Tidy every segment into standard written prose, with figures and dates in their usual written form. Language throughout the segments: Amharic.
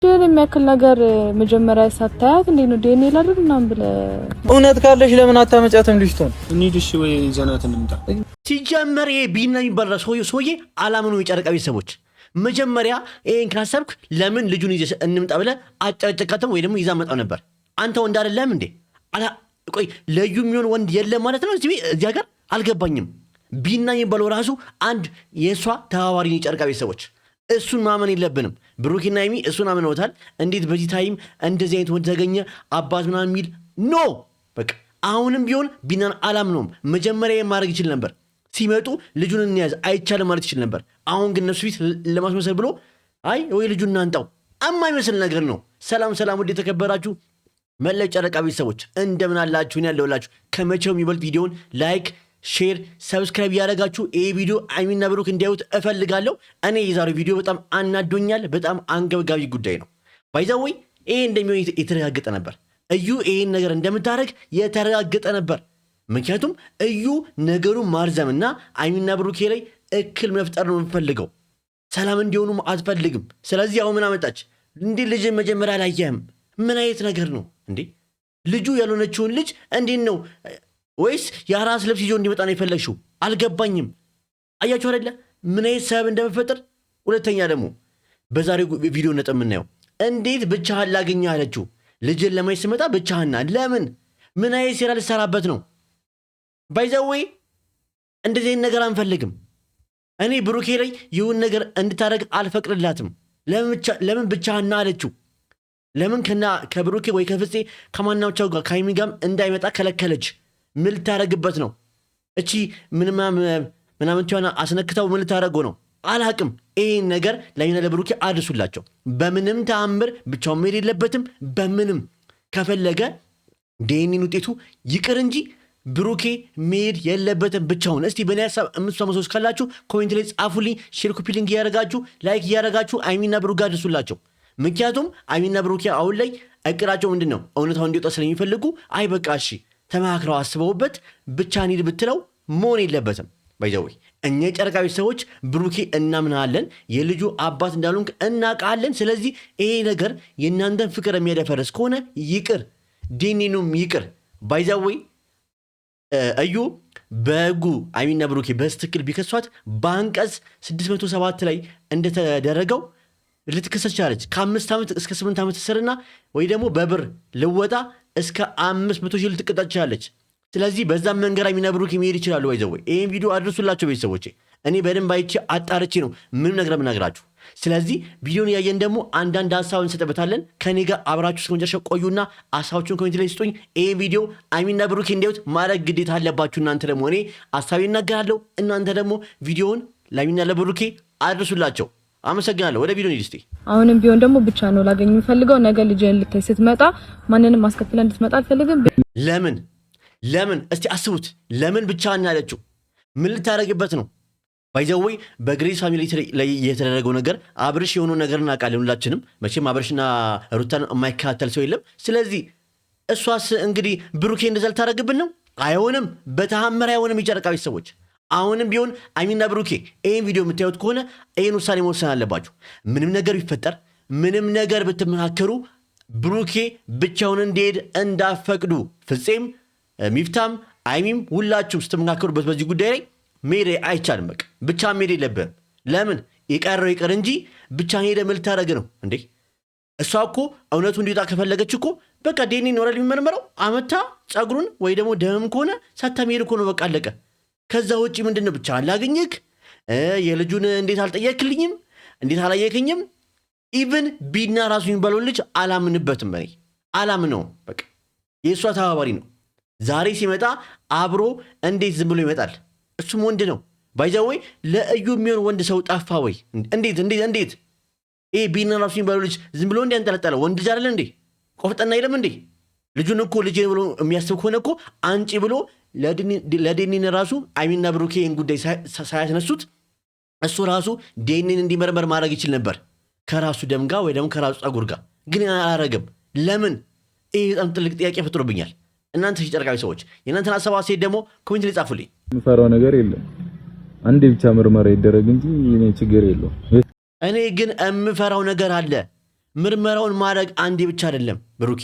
ልጅን የሚያክል ነገር መጀመሪያ ሳታያት እንዴ ነው ዲኤንኤ ላድርግናም ብለ እውነት ካለሽ ለምን አታመጫትም? ልጅቷን እንሂድሽ ወይ ዘናት እንምጣ። ሲጀመር ቢና የሚባል ሰውዬ አላምኑ የጨረቃ ቤተሰቦች መጀመሪያ ይሄን ካሰብክ ለምን ልጁን ይዘሽ እንምጣ ብለ አጨጨቃተም ወይ ደግሞ ይዛ መጣው ነበር። አንተ ወንድ አይደለም እንዴ? ቆይ ለዩ የሚሆን ወንድ የለም ማለት ነው እዚህ ሀገር? አልገባኝም። ቢና የሚባለው ራሱ አንድ የእሷ ተባባሪ የጨረቃ ቤተሰቦች እሱን ማመን የለብንም። ብሩኬና ሀይሚ እሱን አምነውታል። እንዴት በዚህ ታይም እንደዚህ አይነት ወንድ ተገኘ አባት ምናምን የሚል ኖ። በቃ አሁንም ቢሆን ቢናን አላምነውም። መጀመሪያ ማድረግ ይችል ነበር። ሲመጡ ልጁን እንያዝ አይቻልም ማለት ይችል ነበር። አሁን ግን እነሱ ፊት ለማስመሰል ብሎ አይ ወይ ልጁን እናንጣው የማይመስል ነገር ነው። ሰላም ውድ የተከበራችሁ መላው ጨረቃ ቤተሰቦች እንደምን አላችሁ? ያለውላችሁ ከመቼውም ይበልጥ ቪዲዮውን ላይክ ሼር ሰብስክራይብ ያደረጋችሁ ይሄ ቪዲዮ ሀይሚና ብሩክ እንዲያዩት እፈልጋለሁ። እኔ የዛሬው ቪዲዮ በጣም አናዶኛል። በጣም አንገብጋቢ ጉዳይ ነው። ባይዛዌ ይሄ እንደሚሆን የተረጋገጠ ነበር። እዩ ይሄን ነገር እንደምታደርግ የተረጋገጠ ነበር። ምክንያቱም እዩ ነገሩ ማርዘምና ሀይሚና ብሩክ ላይ እክል መፍጠር ነው የምፈልገው። ሰላም እንዲሆኑ አትፈልግም። ስለዚህ አሁን ምን አመጣች እንዴ? ልጅ መጀመሪያ አላየህም? ምን አይነት ነገር ነው እንዴ? ልጁ ያልሆነችውን ልጅ እንዴት ነው ወይስ የአራስ ልብስ ይዞ እንዲመጣ ነው የፈለግሽው? አልገባኝም። አያችሁ አይደለ ምን አይነት ሰበብ እንደምፈጥር። ሁለተኛ ደግሞ በዛሬው ቪዲዮ ነጥብ የምናየው እንዴት ብቻህን ላገኘህ አለችው። ልጅን ለማየት ስመጣ ብቻህና ለምን? ምን አይነት ሴራ ልትሰራበት ነው? ባይዘዌ እንደዚህ አይነት ነገር አንፈልግም። እኔ ብሩኬ ላይ ይሁን ነገር እንድታደርግ አልፈቅድላትም። ለምን ብቻህና አለችው? ለምን ከብሩኬ ወይ ከፍፄ ከማናቸው ጋር ከሀይሚ ጋርም እንዳይመጣ ከለከለች? ምን ልታደርግበት ነው? እቺ ምናምን ሆና አስነክተው ምን ልታደርገው ነው? አላቅም። ይህን ነገር ለሚና ለብሩኬ አድርሱላቸው። በምንም ተአምር ብቻውን መሄድ የለበትም። በምንም ከፈለገ ዲኤንኤ ውጤቱ ይቅር እንጂ ብሩኬ መሄድ የለበትም ብቻውን። እስቲ በእኔ ሀሳብ የምትሰሙ ሰዎች ካላችሁ ኮሜንት ላይ ጻፉልኝ። ሼር ኮፒ ሊንክ እያደረጋችሁ ላይክ እያደረጋችሁ ሀይሚና ብሩክ አድርሱላቸው። ምክንያቱም ሀይሚና ብሩኬ አሁን ላይ እቅዳቸው ምንድን ነው? እውነታው እንዲወጣ ስለሚፈልጉ አይ በቃ እሺ ተማክረው አስበውበት ብቻ እንሂድ ብትለው መሆን የለበትም። ባይዘዌ እኛ የጨረቃ ቤተሰቦች ብሩኬ እናምናለን፣ የልጁ አባት እንዳሉን እናውቃለን። ስለዚህ ይሄ ነገር የእናንተን ፍቅር የሚያደፈርስ ከሆነ ይቅር፣ ዲኤንኤኑም ይቅር። ባይዘዌ እዩ በህጉ ሀይሚና ብሩኬ በስትክክል ቢከሷት በአንቀጽ 607 ላይ እንደተደረገው ልትከሰስ ቻለች። ከ5 ዓመት እስከ 8 ዓመት እስርና ወይ ደግሞ በብር ልወጣ እስከ 500 ሺህ ልትቀጣ ትችላለች። ስለዚህ በዛም መንገድ ሀይሚና ብሩክ መሄድ ይችላሉ። ባይዘዌ ይህን ቪዲዮ አድርሱላቸው ቤተሰቦቼ። እኔ በደንብ አይቼ አጣርቼ ነው ምንም ነገር ምነግራችሁ። ስለዚህ ቪዲዮን ያየን ደግሞ አንዳንድ ሀሳብ እንሰጥበታለን። ከኔ ጋር አብራችሁ እስከ መጨረሻ ቆዩና ሀሳባችሁን ኮሜንት ላይ ስጡኝ። ይህ ቪዲዮ ሀይሚና ብሩክ እንዲያዩት ማድረግ ግዴታ አለባችሁ። እናንተ ደግሞ እኔ ሀሳቤ እናገራለሁ፣ እናንተ ደግሞ ቪዲዮውን ለሀይሚና ለብሩኬ አድርሱላቸው። አመሰግናለሁ። ወደ ቪዲዮ እንሂድ። አሁንም ቢሆን ደግሞ ብቻ ነው ላገኝ የምፈልገው። ነገ ልጅን ልታይ ስትመጣ ማንንም ማስከትለ እንድትመጣ አልፈልግም። ለምን እስቲ አስቡት። ለምን ብቻ እናለችው? ምን ልታደርግበት ነው? ባይዘዌ በግሬስ ፋሚሊ ላይ የተደረገው ነገር አብርሽ የሆነው ነገር እናውቃለን ሁላችንም። መቼም አብርሽና ሩታን የማይከታተል ሰው የለም። ስለዚህ እሷስ እንግዲህ ብሩኬ እንደዛ ልታደርግብን ነው? አይሆንም፣ በተአምር አይሆንም። የጨረቃ ቤተሰቦች አሁንም ቢሆን ሀይሚና ብሩኬ ይህን ቪዲዮ የምታዩት ከሆነ ይህን ውሳኔ መወሰን አለባችሁ። ምንም ነገር ቢፈጠር፣ ምንም ነገር ብትመካከሩ ብሩኬ ብቻውን እንዲሄድ እንዳፈቅዱ። ፍፄም ሚፍታም ሀይሚም ሁላችሁም ስትመካከሩበት በዚህ ጉዳይ ላይ መሄድ አይቻልም። በቃ ብቻ መሄድ የለብህም። ለምን የቀረው ይቅር እንጂ ብቻ ሄደ ምን ልታደርግ ነው እንዴ? እሷ እኮ እውነቱ እንዲወጣ ከፈለገች እኮ በቃ ዲኤንኤ ይኖራል የሚመረመረው አመታ ጸጉሩን ወይ ደግሞ ደምም ከሆነ ሳታመሄድ እኮ ነው በቃ አለቀ። ከዛ ውጭ ምንድን ነው ብቻ አላገኘክ? የልጁን እንዴት አልጠየክልኝም? እንዴት አላየከኝም? ኢቭን ቢና ራሱ የሚባለውን ልጅ አላምንበትም። እኔ አላምነውም። በቃ የእሷ ተባባሪ ነው። ዛሬ ሲመጣ አብሮ እንዴት ዝም ብሎ ይመጣል? እሱም ወንድ ነው። ባይዘዌ ለእዩ የሚሆን ወንድ ሰው ጠፋ ወይ? እንዴት ይሄ ቢና ራሱ የሚባለው ልጅ ዝም ብሎ እንዲያንጠለጠለው ወንድ ልጅ አይደለ እንዴ? ቆፍጠና የለም እንዴ? ልጁን እኮ ልጅ ብሎ የሚያስብ ከሆነ እኮ አንጪ ብሎ ለዲኤንኤ ራሱ ሀይሚና ብሩኬ ይህን ጉዳይ ሳያስነሱት እሱ ራሱ ዲኤንኤን እንዲመረመር ማድረግ ይችል ነበር ከራሱ ደም ጋር ወይ ደግሞ ከራሱ ጸጉር ጋር። ግን አላረገም። ለምን? ይህ በጣም ትልቅ ጥያቄ ፈጥሮብኛል። እናንተ የጨረቃ ሰዎች የእናንተን ሀሳብ አስተያየት ደግሞ ኮሜንት ላይ ጻፉልኝ። የምፈራው ነገር የለም። አንዴ ብቻ ምርመራ ይደረግ እንጂ እኔ ችግር የለውም። እኔ ግን የምፈራው ነገር አለ። ምርመራውን ማድረግ አንዴ ብቻ አይደለም ብሩኬ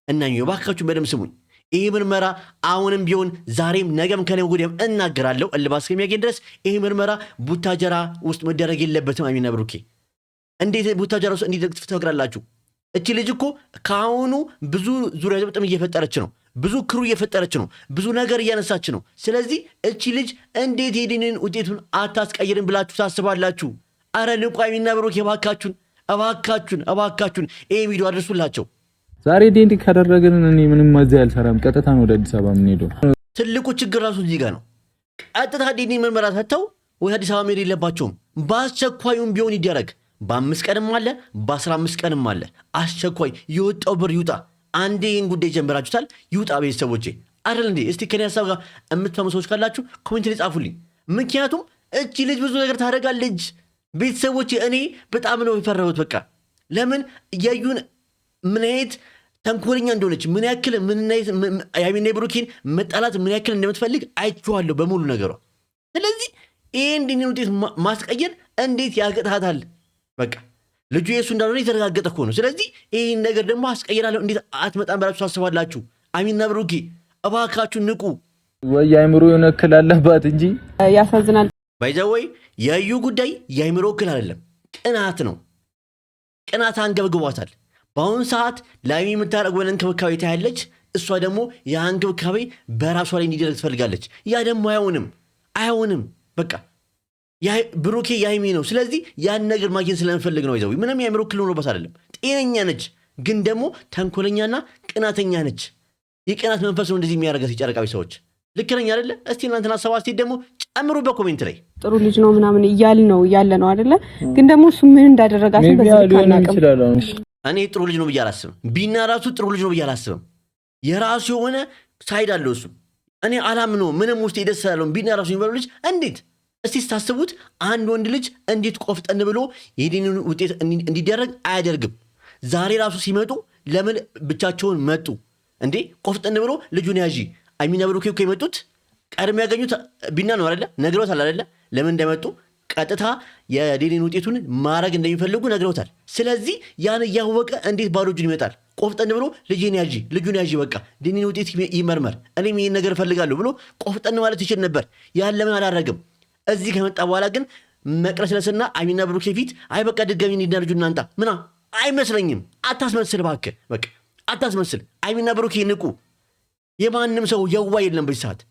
እና የባካችሁ በደም ስሙኝ። ይህ ምርመራ አሁንም ቢሆን ዛሬም ነገም ከነገ ወዲያም እናገራለሁ እልባት እስከሚያገኝ ድረስ ይህ ምርመራ ቡታጀራ ውስጥ መደረግ የለበትም። አሚና ብሩኬ እንዴት ቡታጀራ ውስጥ እንዲደረግ ትፈቅዳላችሁ? እቺ ልጅ እኮ ከአሁኑ ብዙ ዙሪያ ጥምጥም እየፈጠረች ነው፣ ብዙ ክሩ እየፈጠረች ነው፣ ብዙ ነገር እያነሳች ነው። ስለዚህ እቺ ልጅ እንዴት የዲኤንኤ ውጤቱን አታስቀይርም ብላችሁ ታስባላችሁ? አረ ንቁ አሚና ብሩኬ እባካችሁን ይሄ ቪዲዮ አድርሱላቸው። ዛሬ ዲኤንኤ ካደረግን እኔ ምንም ማዘያ አልሰራም። ቀጥታ ነው ወደ አዲስ አበባ የምንሄደው። ትልቁ ችግር ራሱ እዚህ ጋር ነው። ቀጥታ ዲኤንኤ ምርመራ ሰጥተው ወደ አዲስ አበባ መሄድ የለባቸውም። በአስቸኳዩም ቢሆን ይደረግ። በ5 ቀንም አለ በ15 ቀንም አለ። አስቸኳይ የወጣው ብር ይውጣ። አንዴ ይህን ጉዳይ ጀምራችሁታል፣ ይውጣ። ቤተሰቦቼ አይደል እንዴ? እስቲ ከኔ ሀሳብ ጋር የምትፈሙ ሰዎች ካላችሁ ኮሜንት ላይ ጻፉልኝ። ምክንያቱም እቺ ልጅ ብዙ ነገር ታደርጋለች። ቤተሰቦቼ እኔ በጣም ነው የፈራሁት። በቃ ለምን ያዩን ምን አይነት ተንኮለኛ እንደሆነች ምን ያክል ያሚና ብሩኬን መጣላት ምን ያክል እንደምትፈልግ አይቼዋለሁ በሙሉ ነገሯ። ስለዚህ ይህን ዲኤንኤ ውጤት ማስቀየር እንዴት ያቅታታል? በቃ ልጁ የሱ እንዳልሆነ የተረጋገጠ እኮ ነው። ስለዚህ ይህን ነገር ደግሞ አስቀይራለሁ እንዴት አትመጣም ብላችሁ ታስባላችሁ? አሚና ብሩኬ እባካችሁ ንቁ። ወይ አይምሮ የሆነ እክል አለባት እንጂ ያሳዝናል። ባይዘወይ የዩ ጉዳይ የአይምሮ እክል አይደለም፣ ቅናት ነው። ቅናት አንገብግቧታል። በአሁኑ ሰዓት ላይሚ የምታደርገውን እንክብካቤ ታያለች። እሷ ደግሞ ያ እንክብካቤ በራሷ ላይ እንዲደረግ ትፈልጋለች። ያ ደግሞ አይሆንም። በቃ ብሩኬ የሀይሚ ነው። ስለዚህ ያን ነገር ማግኘት ስለምፈልግ ነው። ይዘው ምንም የአእምሮ እክል ኖሮባት አይደለም፣ ጤነኛ ነች። ግን ደግሞ ተንኮለኛና ቅናተኛ ነች። የቅናት መንፈስ ነው እንደዚህ የሚያደርጋት። የጨረቃዊ ሰዎች ልክ ነኝ አይደለ? እስቲ እናንተን ሀሳብ አስተያየት ደግሞ ጨምሩ በኮሜንት ላይ። ጥሩ ልጅ ነው ምናምን እያለ ነው አይደለ? ግን ደግሞ እሱ ምን እንዳደረጋት እኔ ጥሩ ልጅ ነው ብዬ አላስብም። ቢና ራሱ ጥሩ ልጅ ነው ብዬ አላስብም። የራሱ የሆነ ሳይድ አለው እሱ። እኔ አላምነውም። ምንም ውስጥ ደስ ያለው ቢና ራሱ የሚባለው ልጅ እንዴት እስቲ ስታስቡት አንድ ወንድ ልጅ እንዴት ቆፍጠን ብሎ የዲኤንኤ ውጤት እንዲደረግ አያደርግም? ዛሬ ራሱ ሲመጡ ለምን ብቻቸውን መጡ እንዴ? ቆፍጠን ብሎ ልጁን ያዢ አሚና ብሩኬ እኮ የመጡት ቀድሞ ያገኙት ቢና ነው አይደለ? ነግረውታል አይደለ? ለምን እንደመጡ ቀጥታ የዲኤንኤ ውጤቱን ማድረግ እንደሚፈልጉ ነግረውታል። ስለዚህ ያን እያወቀ እንዴት ባዶ እጁን ይመጣል? ቆፍጠን ብሎ ልጁን ያዢ በቃ ዲኤንኤ ውጤት ይመርመር፣ እኔም ይህን ነገር እፈልጋለሁ ብሎ ቆፍጠን ማለት ይችል ነበር። ያን ለምን አላደረግም? እዚህ ከመጣ በኋላ ግን መቅለስለስና አሚና ብሩኬ ፊት አይ በቃ ድጋሚ እንሂድና ልጁን እናንጣ ምና አይመስለኝም። አታስመስል እባክህ፣ በቃ አታስመስል። አሚና ብሩኬ ንቁ። የማንም ሰው የዋ የለም በዚህ ሰዓት።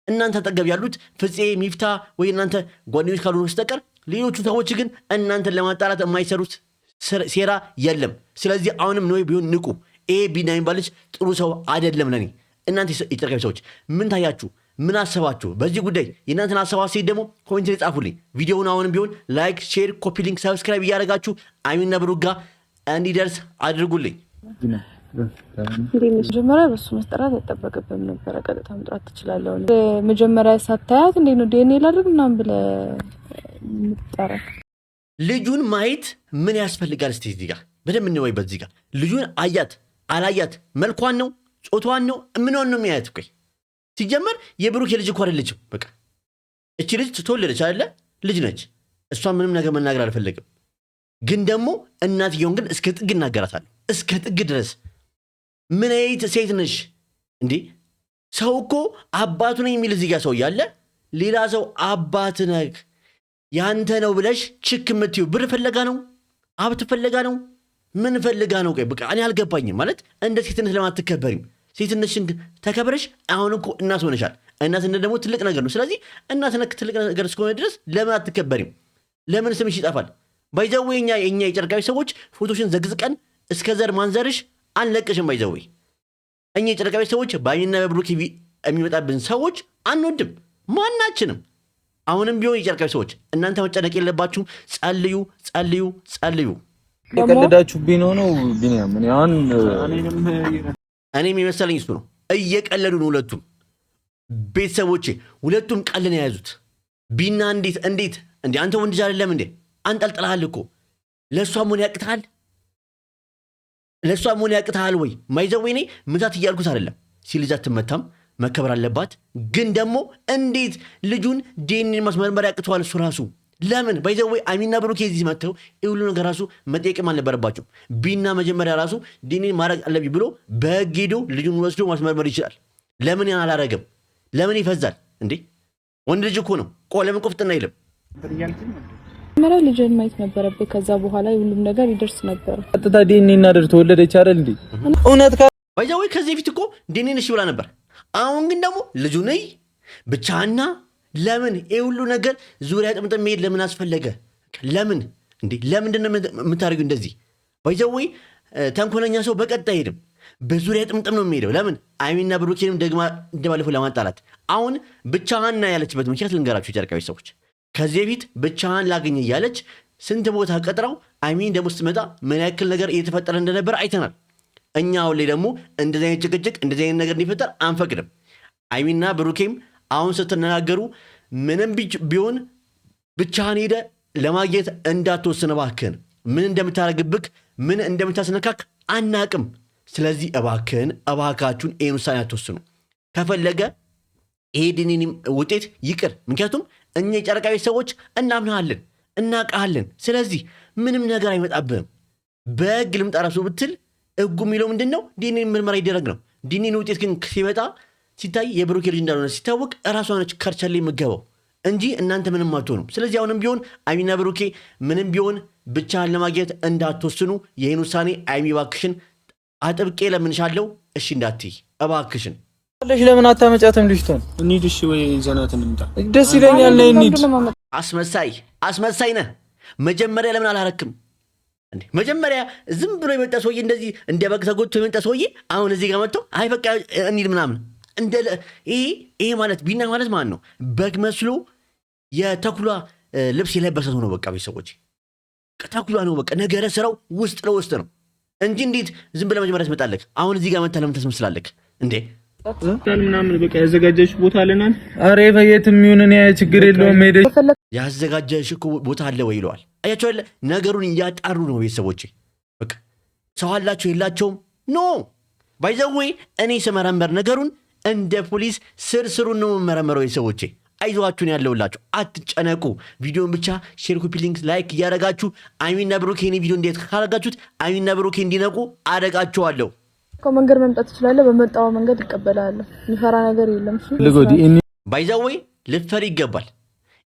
እናንተ አጠገብ ያሉት ፍፄ፣ ሚፍታ ወይ እናንተ ጓደኞች ካልሆኑ በስተቀር ሌሎቹ ሰዎች ግን እናንተን ለማጣላት የማይሰሩት ሴራ የለም። ስለዚህ አሁንም ነው ቢሆን ንቁ። ይሄ ቢና የሚባል ልጅ ጥሩ ሰው አይደለም ለኔ። እናንተ የጨረቃዊ ሰዎች ምን ታያችሁ? ምን አሰባችሁ በዚህ ጉዳይ? የእናንተን ሀሳብ አስተያየት ደግሞ ኮሜንት ላይ ጻፉልኝ። ቪዲዮውን አሁንም ቢሆን ላይክ፣ ሼር፣ ኮፒ ሊንክ፣ ሰብስክራይብ እያደረጋችሁ አሚና ብሩክ ጋር እንዲደርስ አድርጉልኝ። መጀመሪያ በሱ መስጠራት አይጠበቅብህም ነበረ። ቀጥታ መጥራት ትችላለህ። መጀመሪያ ሳታያት እንዴት ነው ዲኤንኤ ላድርግ ምናምን ብለህ የምትጠራው? ልጁን ማየት ምን ያስፈልጋል? እስቲ እዚህ ጋር በደንብ እንወይ። በዚህ ጋር ልጁን አያት አላያት፣ መልኳን ነው ጾቷን ነው ምንሆን ነው የሚያያት? ቆይ ሲጀመር የብሩክ የልጅ እኮ አይደለችም። በቃ እቺ ልጅ ትወለደች አይደለ? ልጅ ነች። እሷ ምንም ነገር መናገር አልፈለግም። ግን ደግሞ እናትየውን ግን እስከ ጥግ እናገራታለሁ፣ እስከ ጥግ ድረስ። ምን አይነት ሴት ነሽ እንዴ? ሰው እኮ አባቱ ነኝ የሚል እዚህ ጋር ሰው እያለ ሌላ ሰው አባት ነህ ያንተ ነው ብለሽ ችክ የምትዩ ብር ፈለጋ ነው? ሀብት ፈለጋ ነው? ምን ፈልጋ ነው? ቆይ በቃ እኔ አልገባኝም። ማለት እንደ ሴትነት ለምን አትከበሪም? ሴትነትሽን ተከብረሽ አሁን እኮ እናት ሆነሻል። እናትነት ደግሞ ትልቅ ነገር ነው። ስለዚህ እናትነት ትልቅ ነገር እስከሆነ ድረስ ለምን አትከበሪም? ለምን ስምሽ ይጠፋል? ባይዘዌ እኛ የጨርቃዊ ሰዎች ፎቶሽን ዘግዝቀን እስከ ዘር ማንዘርሽ አንለቅሽም። ባይዘዌ እኛ የጨርቃዊ ሰዎች በአሚና በብሩክ የሚመጣብን ሰዎች አንወድም ማናችንም። አሁንም ቢሆን የጨርቃዊ ሰዎች እናንተ መጨነቅ የለባችሁም። ጸልዩ። የቀለዳችሁብኝ ነው ቢኒያም። እኔም የመሰለኝ እሱ ነው። እየቀለዱ ነው ሁለቱም ቤተሰቦቼ፣ ሁለቱም ቀልን የያዙት። ቢና እንዴት እንዴ አንተ ወንድ ልጅ አይደለም እንዴ? አንጠልጥልሃል እኮ። ለእሷም ሆነ ያቅትሃል ወይ? ማይዘዌ እኔ ምታት እያልኩት አይደለም። ሲልጅ አትመታም፣ መከበር አለባት። ግን ደግሞ እንዴት ልጁን ዲኤንኤ ማስመርመር ያቅተዋል? እሱ ራሱ ለምን ባይዘው አይሚና ብሩኬ እዚህ መጥተው ሁሉ ነገር ራሱ መጠየቅም አልነበረባቸው። ቢና መጀመሪያ ራሱ ዲኒን ማድረግ አለብኝ ብሎ በህግ ሄዶ ልጁን ወስዶ ማስመርመር ይችላል። ለምን ያን አላረገም? ለምን ይፈዛል እንዴ? ወንድ ልጅ እኮ ነው። ለምን ቆፍጥና አይልም? መጀመሪያ ልጅን ማየት ነበረብህ። ከዛ በኋላ ሁሉም ነገር ይደርስ ነበር። ቀጥታ ዲኒ እናደር ተወለደች አይደል እንዴ? እውነት ባይዘው ከዚህ በፊት እኮ ዲኒን እሺ ብላ ነበር። አሁን ግን ደግሞ ልጁ ነይ ብቻና ለምን ሁሉ ነገር ዙሪያ ጥምጥም መሄድ ለምን አስፈለገ? ለምን እንዴ? ለምንድን ነው የምታደርጊው እንደዚህ? ባይዘው ተንኮለኛ ሰው በቀጥታ አይሄድም፣ በዙሪያ ጥምጥም ነው የሚሄደው። ለምን? አይሚና ብሩኬንም ደግማ እንደባለፈው ለማጣላት። አሁን ብቻህን ያለችበት ምክንያት ልንገራችሁ ጨርቃዊ ሰዎች። ከዚህ በፊት ብቻህን ላገኘ እያለች ስንት ቦታ ቀጥራው አይሚን ደግሞ ስትመጣ ምን ያክል ነገር እየተፈጠረ እንደነበር አይተናል። እኛ አሁን ላይ ደግሞ እንደዚህ አይነት ጭቅጭቅ እንደዚህ አይነት ነገር እንዲፈጠር አንፈቅድም። አይሚና ብሩኬም አሁን ስትነጋገሩ ምንም ቢሆን ብቻህን ሄደ ለማግኘት እንዳትወስን እባክህን። ምን እንደምታደርግብክ ምን እንደምታስነካክ አናቅም። ስለዚህ እባካችሁን ይህን ውሳኔ አትወስኑ። ከፈለገ ይሄ ዲኒም ውጤት ይቅር። ምክንያቱም እኛ የጨረቃ ቤት ሰዎች እናምናሃለን፣ እናቃሃለን። ስለዚህ ምንም ነገር አይመጣብህም። በህግ ልምጣ ራሱ ብትል ህጉ የሚለው ምንድን ነው? ዲኒን ምርመራ ይደረግ ነው። ዲኒን ውጤት ግን ሲመጣ ሲታይ የብሩኬ ልጅ እንዳልሆነ ሲታወቅ እራሷ ነች ከርቸሌ የምገባው እንጂ እናንተ ምንም አትሆኑም። ስለዚህ አሁንም ቢሆን አይሚና ብሩኬ ምንም ቢሆን ብቻህን ለማግኘት እንዳትወስኑ። ይህን ውሳኔ አይሚ እባክሽን አጥብቄ ለምንሻለው። እሺ እንዳትይ እባክሽን። ለምን አታመጫትም ልጅቷን? እንሂድ እሺ፣ ወይ ይዘናት እንምጣ። ደስ ይለኛል። ነይ እንሂድ። አስመሳይ ነህ። መጀመሪያ ለምን አላረክም እንዴ? መጀመሪያ ዝም ብሎ የመጣ ሰውዬ እንደዚህ እንደ በግ ተጎትቶ የመጣ ሰውዬ አሁን እዚህ ጋር መጥቶ አይ በቃ እንሂድ ምናምን ይሄ ማለት ቢና ማለት ማለት ነው በግ መስሎ የተኩላ ልብስ የለበሰ ነው። በቃ ቤተሰቦች ተኩላ ነው። በቃ ነገረ ስራው ውስጥ ለውስጥ ነው እንጂ እንዴት ዝም ብለህ መጀመሪያ ትመጣለህ? አሁን እዚህ ጋር መጥተህ ለምን ታስመስላለህ እንዴ? ምናምን በቃ ያዘጋጀሽ ቦታ አለናል። አሬ በየትም ይሁን እኔ ችግር የለውም። ሄደሽ ያዘጋጀሽ ቦታ አለ ወይ ይለዋል። አያቸው አይደለ? ነገሩን እያጣሩ ነው ቤተሰቦቼ። በቃ ሰው አላቸው የላቸውም ኖ ባይዘው እኔ ስመረመር ነገሩን እንደ ፖሊስ ስሩን ነው መመረመረው። ቤተሰቦቼ አይዟችሁን ያለውላችሁ፣ አትጨነቁ። ቪዲዮን ብቻ ሼር፣ ኮፒ ሊንክ፣ ላይክ እያደረጋችሁ አይሚና ብሩኬ ቪዲዮ እንዴት ካረጋችሁት አይሚና ብሩኬ እንዲነቁ አደጋቸዋለሁ። መንገድ መምጣት ትችላለህ። በመጣው መንገድ ይቀበላል። የሚፈራ ነገር የለም። ባይዛው ልፈሪ ይገባል።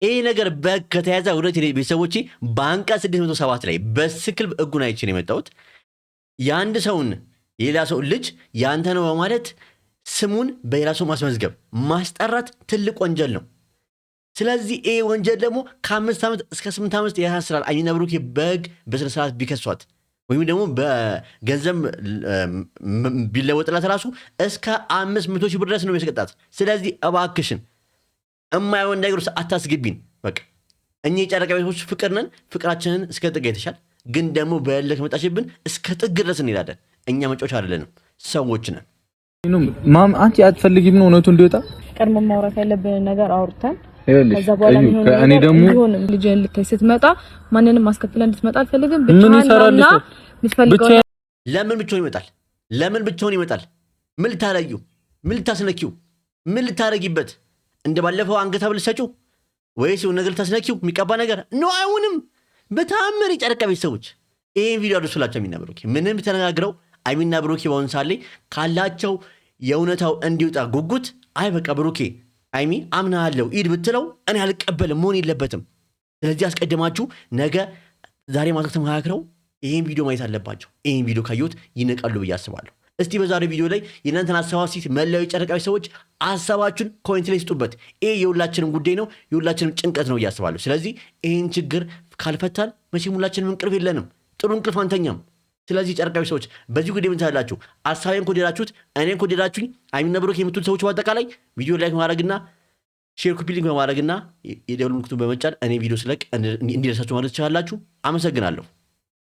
ይሄ ነገር ከተያዘ ሁለት ቤተሰቦቼ በአንቀጽ 607 ላይ በስክል ህጉን አይቼ ነው የመጣሁት። የአንድ ሰውን የሌላ ሰው ልጅ ያንተ ነው በማለት ስሙን በሌላ ሰው ማስመዝገብ ማስጠራት ትልቅ ወንጀል ነው። ስለዚህ ይሄ ወንጀል ደግሞ ከ5 ዓመት እስከ 8 ዓመት ያሳስራል። አይሚና ብሩኬ በህግ በስነ ስርዓት ቢከሷት ወይም ደግሞ በገንዘብ ቢለወጥላት ራሱ እስከ 500 ሺህ ብር ድረስ ነው የሚያስቀጣት። ስለዚህ እባክሽን እማይሆን ነገር ውስጥ አታስገቢን። በቃ እኛ የጨረቃ ቤቶች ፍቅር ነን። ፍቅራችንን እስከ ጥግ አይተሻል። ግን ደግሞ በእልክ መጣሽብን እስከ ጥግ ድረስ እንሄዳለን። እኛ መጫወቻ አይደለንም፣ ሰዎች ነን። ማም አንቺ አትፈልጊም ነው እውነቱ እንዲወጣ? ቀድሞ ማውራት ያለብን ነገር አውርተን ከዛ በኋላ እኔ ደግሞ ልጅን ልታይ ስትመጣ ማንንም ማስከፈል እንድትመጣ አልፈልግም። ብቻህንና ምትፈልገው ለምን ብቻውን ይመጣል? ለምን ብቻውን ይመጣል? ምን ልታረጊው? ምን ልታስነኪው? ምን ልታረጊበት? እንደባለፈው አንገት አብልሰጪው ወይስ የሆነ ነገር ልታስነኪው? የሚቀባ ነገር ነው። አይሆንም። በተአምር የጨረቃ ቤተሰቦች ይሄን ቪዲዮ አድርሱላቸው። አይሚና ብሩኬ ምንም ተነጋግረው አይሚና ብሩኬ በአሁን ሳለ ካላቸው የእውነታው እንዲወጣ ጉጉት አይ በቃ ብሩኬ አይሚ አምናለሁ ኢድ ብትለው እኔ አልቀበልም፣ መሆን የለበትም። ስለዚህ አስቀድማችሁ ነገ ዛሬ ማታ ተመካክረው ይሄን ቪዲዮ ማየት አለባቸው። ይሄን ቪዲዮ ካዩት ይነቃሉ ብዬ አስባለሁ። እስቲ በዛሬው ቪዲዮ ላይ የእናንተን ሀሳብ ሲት መላው የጨረቃዊ ሰዎች ሀሳባችሁን ኮሜንት ላይ ስጡበት። ይሄ የሁላችንም ጉዳይ ነው፣ የሁላችንም ጭንቀት ነው እያስባለሁ። ስለዚህ ይህን ችግር ካልፈታል መቼም ሁላችንም እንቅልፍ የለንም፣ ጥሩ እንቅልፍ አንተኛም። ስለዚህ ጨረቃዊ ሰዎች በዚህ ጉዳይ ምን ታላችሁ? ሀሳቤን ከወደዳችሁት እኔን ከወደዳችሁኝ አይሚና ብሩኬ የምትሉ ሰዎች በአጠቃላይ ቪዲዮ ላይክ ማድረግና ሼር ኮፒ ሊንክ በማድረግና የደወል ምልክቱን በመጫን እኔ ቪዲዮ ስለቅ እንዲደርሳችሁ ማለት ትችላላችሁ። አመሰግናለሁ።